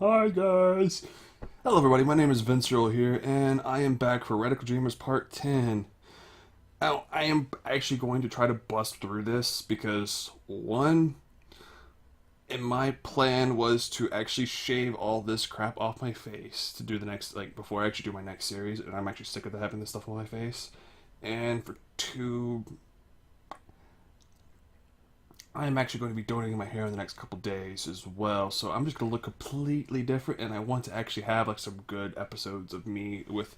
Hi guys! Hello everybody, my name is Vince Earl here, and I am back for Radical Dreamers Part 10. Now, I am actually going to try to bust through this because, one, and my plan was to actually shave all this crap off my face to do the next, before I actually do my next series, and I'm actually sick of having this stuff on my face. And for two, I'm actually going to be donating my hair in the next couple days as well, so I'm just going to look completely different, and I want to actually have some good episodes of me with,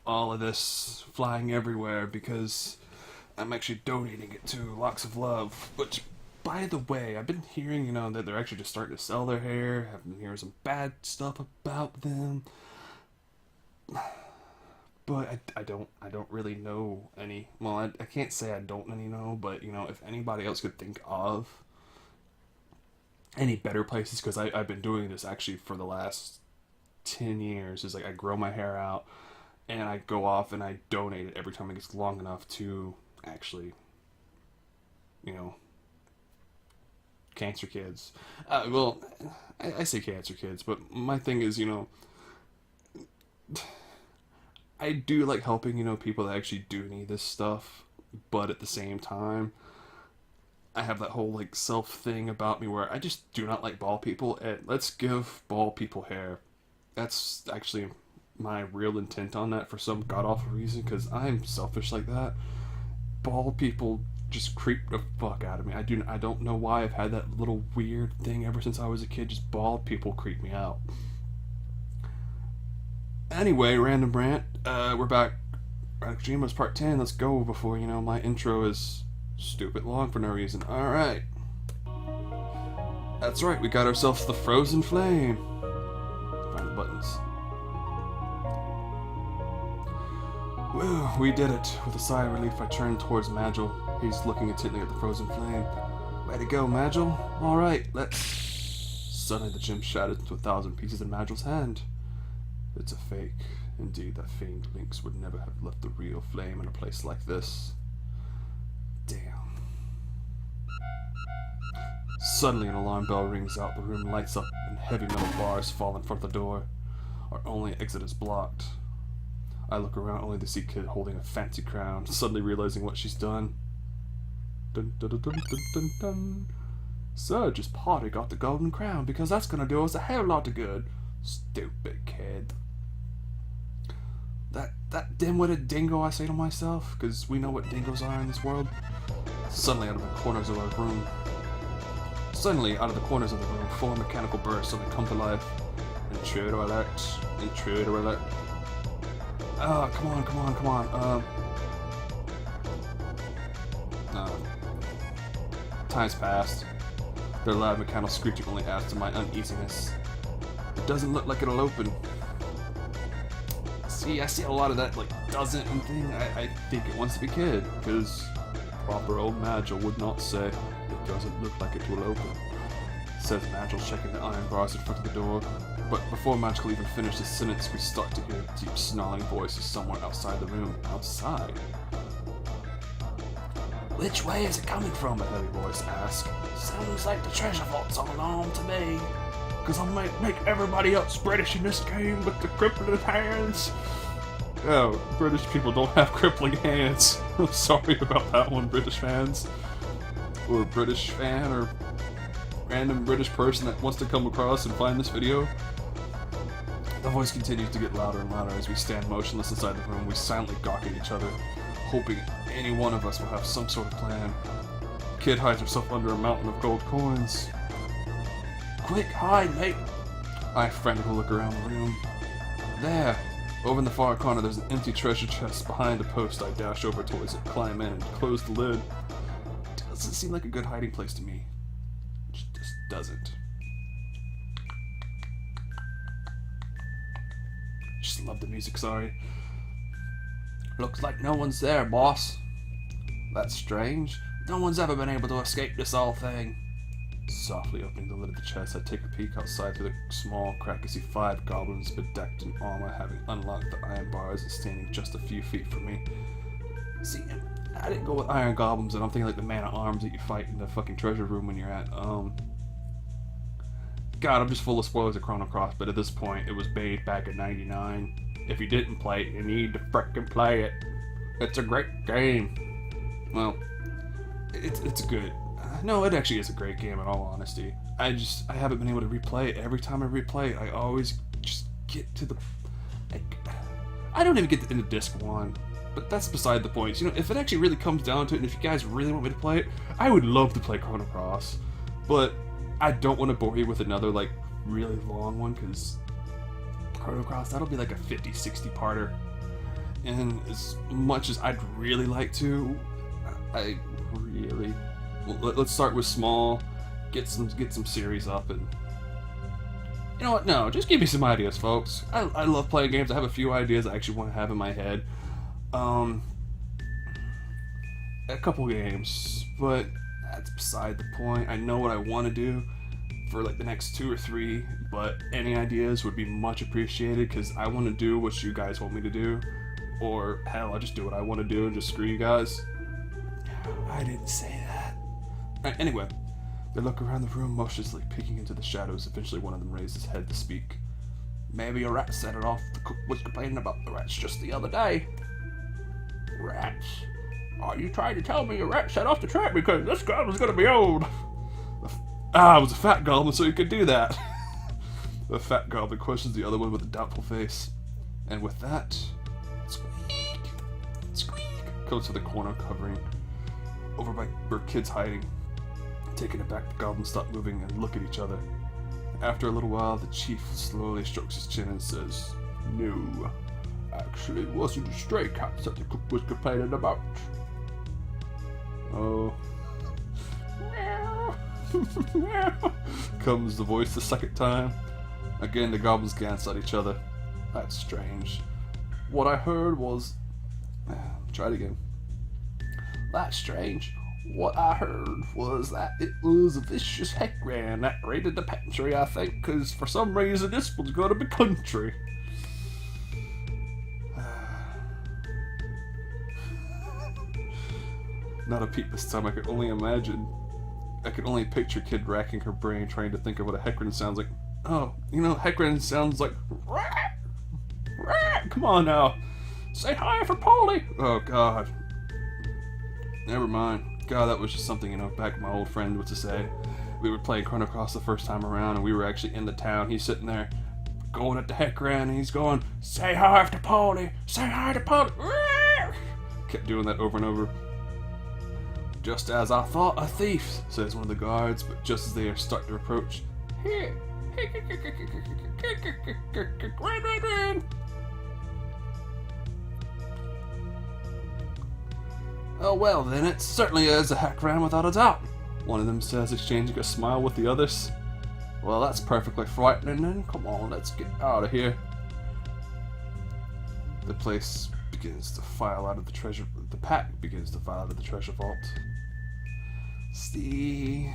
all of this flying everywhere, because I'm actually donating it to Locks of Love. Which, by the way, I've been hearing, that they're actually just starting to sell their hair. I've been hearing some bad stuff about them. But I don't really know any. Well, I can't say I don't really know, but if anybody else could think of any better places, because I've been doing this actually for the last 10 years. Is I grow my hair out and I go off and I donate it every time it gets long enough to actually, you know, cancer kids. Well, I say cancer kids, but my thing is, I do like helping, people that actually do need this stuff, but at the same time, I have that whole self thing about me where I just do not like bald people. And let's give bald people hair. That's actually my real intent on that for some god awful reason, because I'm selfish like that. Bald people just creep the fuck out of me. I don't know why I've had that little weird thing ever since I was a kid. Just bald people creep me out. Anyway, random rant. We're back. Radical Dreamers Part 10. Let's go before, my intro is stupid long for no reason. Alright. That's right, we got ourselves the Frozen Flame. Find the buttons. Woo, we did it. With a sigh of relief, I turned towards Magil. He's looking intently at the Frozen Flame. Way to go, Magil. Alright, let's... Suddenly the gem shattered into 1,000 pieces in Magil's hand. It's a fake. Indeed, that famed Lynx would never have left the real flame in a place like this. Damn. Suddenly an alarm bell rings out, the room lights up, and heavy metal bars fall in front of the door. Our only exit is blocked. I look around only to see Kid holding a fancy crown, suddenly realizing what she's done. Dun dun dun dun dun dun dun. Surge's party got the golden crown, because that's gonna do us a hell lot of good. Stupid kid. That dim-witted dingo, I say to myself, because we know what dingoes are in this world. Suddenly, out of the corners of the room, four mechanical bursts suddenly come to life. Intruder alert! Intruder alert! Ah, come on! Time's passed. Their loud mechanical screeching only adds to my uneasiness. It doesn't look like it'll open. See, I see a lot of that, doesn't and thing. I think it wants to be Kid, because proper old Magil would not say, it doesn't look like it will open. Says Magil, checking the iron bars in front of the door. But before Magil even finished his sentence, we start to hear deep snarling voices somewhere outside the room. Outside? Which way is it coming from? A heavy voice asked. Sounds like the treasure vault's all along to me. Because I might make everybody else British in this game with the crippling hands. Oh, British people don't have crippling hands. I'm sorry about that one, British fans. Or a British fan, or random British person that wants to come across and find this video. The voice continues to get louder and louder as we stand motionless inside the room. We silently gawk at each other, hoping any one of us will have some sort of plan. Kid hides herself under a mountain of gold coins. Quick, hide, mate! I frantically look around the room. There! Over in the far corner, there's an empty treasure chest. Behind a post, I dash over towards it, climb in, and close the lid. Doesn't seem like a good hiding place to me. It just doesn't. Just love the music, sorry. Looks like no one's there, boss. That's strange. No one's ever been able to escape this whole thing. Softly opening the lid of the chest, I take a peek outside through the small crack and see 5 goblins bedecked in armor, having unlocked the iron bars and standing just a few feet from me. See, I didn't go with iron goblins, and I'm thinking the man-at-arms that you fight in the fucking treasure room when you're at, God, I'm just full of spoilers of Chrono Cross, but at this point, it was made back in '99. If you didn't play it, you need to frickin' play it. It's a great game. Well, it's good. No, it actually is a great game in all honesty. I haven't been able to replay it. Every time I replay it, I always just get to the... I don't even get into disc 1. But that's beside the point. You know, if it actually really comes down to it, and if you guys really want me to play it, I would love to play Chrono Cross. But I don't want to bore you with another, like, really long one, because Chrono Cross, that'll be like a 50, 60-parter. And as much as I'd really like to, let's start with small, get some series up, and you know what? No, just give me some ideas, folks. I love playing games. I have a few ideas I actually want to have in my head. A couple games, but that's beside the point. I know what I want to do for like the next 2 or 3, but any ideas would be much appreciated, because I want to do what you guys want me to do, or hell, I'll just do what I want to do and just screw you guys. I didn't say that. Right, anyway, they look around the room, motionlessly peeking into the shadows. Eventually one of them raised his head to speak. Maybe a rat set it off. The cook was complaining about the rats just the other day. Rats? Are you trying to tell me a rat set off the trap because this goblin's gonna be old? It was a fat goblin, so he could do that. The fat goblin questions the other one with a doubtful face. And with that, squeak, squeak, comes to the corner covering over by where kids hiding. Taken aback, the goblins stop moving and look at each other. After a little while, the chief slowly strokes his chin and says, "No, actually, it wasn't a stray cat that the cook was complaining about." Oh. Meow. Comes the voice the second time. Again, the goblins glance at each other. That's strange. What I heard was... Try it again. That's strange. What I heard was that it was a vicious Heckran that raided the pantry, I think, because for some reason this one's going to be country. Not a peep this time. I could only imagine. I could only picture Kid racking her brain trying to think of what a Heckran sounds like. Oh, you know, Heckran sounds like... Rat! Rat! Come on now. Say hi for Polly! Oh, God. Never mind. God, that was just something, you know, back my old friend used to say. We were playing Chrono Cross the first time around, and we were actually in the town. He's sitting there going at the Heckran, and he's going, "Say hi to Polly! Say hi to Polly!" Kept doing that over and over. "Just as I thought, a thief," says one of the guards, but just as they start to approach, "Here! Oh well then, it certainly is a Heckran without a doubt," one of them says, exchanging a smile with the others. "Well, that's perfectly frightening then. Come on, let's get out of here." The place begins to file out of the treasure... The pack begins to file out of the treasure vault. See...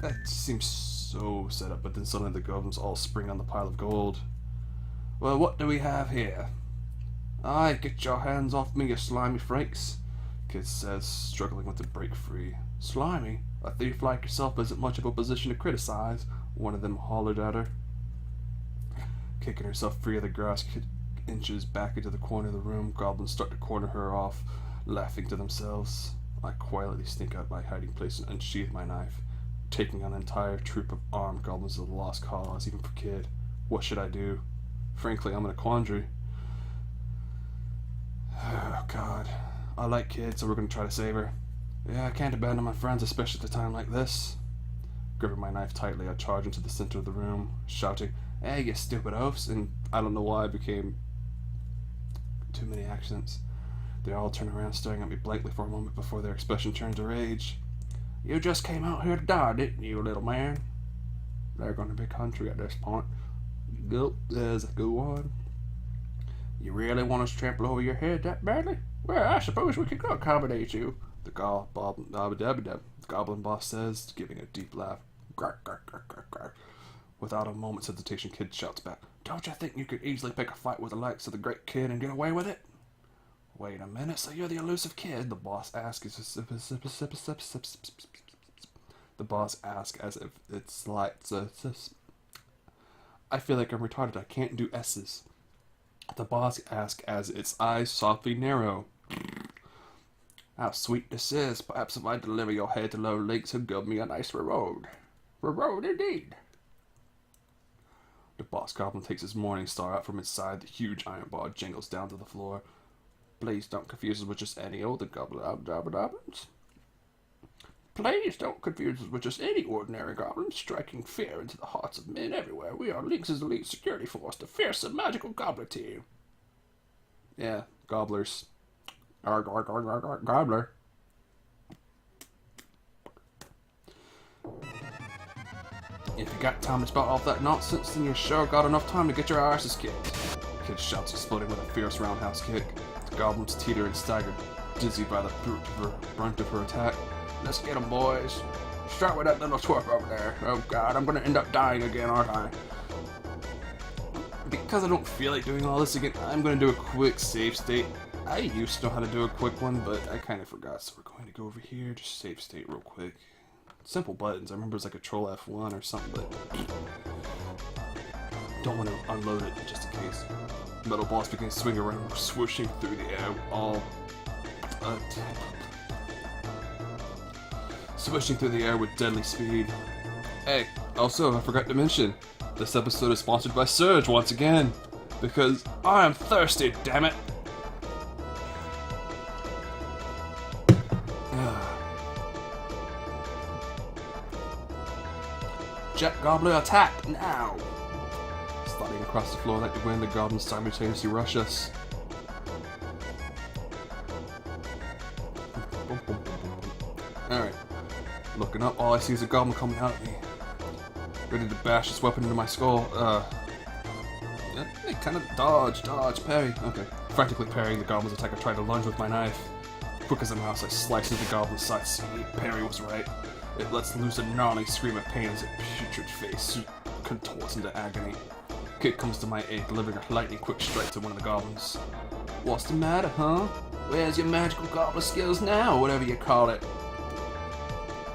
That seems so set up, but then suddenly the goblins all spring on the pile of gold. "Well, what do we have here?" "Aye, get your hands off me, you slimy freaks," Kid says, struggling with the break free. "Slimy? A thief like yourself isn't much of a position to criticize," one of them hollered at her. Kicking herself free of the grass, Kid inches back into the corner of the room. Goblins start to corner her off, laughing to themselves. I quietly sneak out my hiding place and unsheath my knife. Taking on an entire troop of armed goblins is a lost cause, even for Kid. What should I do? Frankly, I'm in a quandary. Oh, God. I like Kid, so we're going to try to save her. Yeah, I can't abandon my friends, especially at a time like this. Gripping my knife tightly, I charge into the center of the room, shouting, "Hey, you stupid oafs!" And I don't know why it became too many accents. They all turn around, staring at me blankly for a moment before their expression turns to rage. "You just came out here to die, didn't you, little man?" They're going to be country at this point. Go on. "You really want us to trample over your head that badly? Well, I suppose we could accommodate you," the goblin boss says, giving a deep laugh. Grr, grr, grr, grr, grr. Without a moment's hesitation, Kid shouts back, "Don't you think you could easily pick a fight with the likes of the great Kid and get away with it?" "Wait a minute, so you're the elusive Kid?" the boss asks. The boss asks as if it's like... I feel like I'm retarded. I can't do S's. The boss asks as its eyes softly narrow. How sweet this is. Perhaps if I deliver your head to low lakes, he'll give me a nice reward. Reward indeed. The boss goblin takes his morning star out from its side. The huge iron bar jingles down to the floor. Please don't confuse us with just any old goblins. Please don't confuse us with just any ordinary goblins, striking fear into the hearts of men everywhere. We are Lynx's elite security force, the fearsome magical gobbler team. Yeah, gobblers. Arg, arg, arg, arg, arg, gobbler. If you got time to spout off that nonsense, then you sure got enough time to get your asses kicked. The kid shouts, exploding with a fierce roundhouse kick. The goblins teeter and stagger, dizzy by the brunt of her attack. Let's get them, boys. Start with that little twerp over there. Oh god, I'm gonna end up dying again, aren't I? Because I don't feel like doing all this again, I'm gonna do a quick save state. I used to know how to do a quick one, but I kind of forgot, so we're going to go over here, just save state real quick. Simple buttons. I remember it was like Control F1 or something, but don't want to unload it just in case. Metal boss begins to swing around, swooshing through the air, swishing through the air with deadly speed. Hey, also, I forgot to mention, this episode is sponsored by Surge once again, because I am thirsty, damn it! Jet Gobbler attack now! Sliding across the floor like the wind, the goblins simultaneously rush us. Alright. Looking up, all I see is a goblin coming out at me. Ready to bash this weapon into my skull. Kind of dodge, parry. Okay. Frantically parrying the goblin's attack, I tried to lunge with my knife. Quick as a mouse, I sliced into the goblin's side. See, parry was right. It lets loose a gnarly scream of pain as its putrid face contorts into agony. Kid comes to my aid, delivering a lightning-quick strike to one of the goblins. What's the matter, huh? Where's your magical goblin skills now, whatever you call it?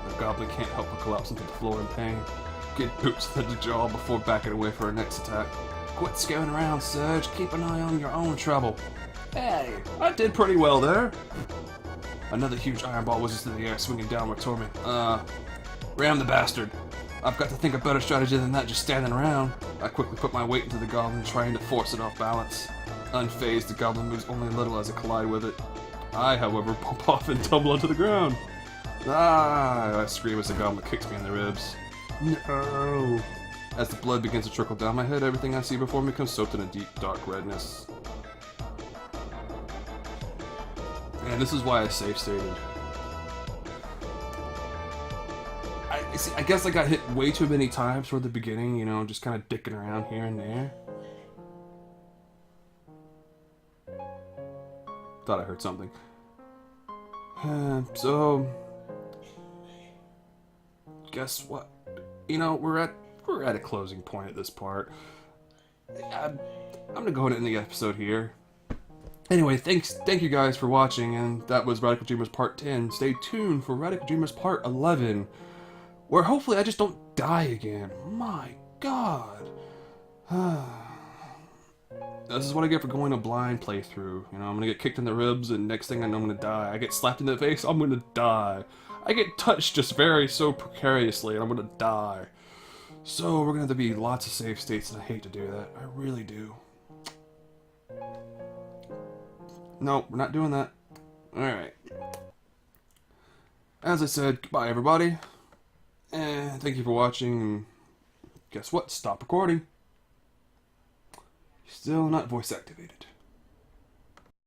The goblin can't help but collapse into the floor in pain. Kid boots to the jaw before backing away for her next attack. Quit scaring around, Surge. Keep an eye on your own trouble. Hey, I did pretty well there. Another huge iron ball whizzes through the air, swinging downward toward me. Ram the bastard. I've got to think of better strategy than that, just standing around. I quickly put my weight into the goblin, trying to force it off balance. Unfazed, the goblin moves only a little as I collide with it. I, however, bump off and tumble onto the ground. Ah! I scream as the goblin kicks me in the ribs. No! As the blood begins to trickle down my head, everything I see before me becomes soaked in a deep, dark redness. And this is why I save stated. I guess I got hit way too many times toward the beginning, you know, just kind of dicking around here and there. Thought I heard something. So, guess what? You know, we're at a closing point at this part. I'm gonna go ahead and end the episode here. Anyway, thank you guys for watching, and that was Radical Dreamers Part 10. Stay tuned for Radical Dreamers Part 11, where hopefully I just don't die again. My God. This is what I get for going a blind playthrough. You know, I'm gonna get kicked in the ribs, and next thing I know I'm gonna die. I get slapped in the face, I'm gonna die. I get touched just so precariously, and I'm gonna die. So we're gonna have to be lots of save states, and I hate to do that. I really do. No, we're not doing that. Alright. As I said, goodbye everybody. And thank you for watching. And guess what? Stop recording. Still not voice activated.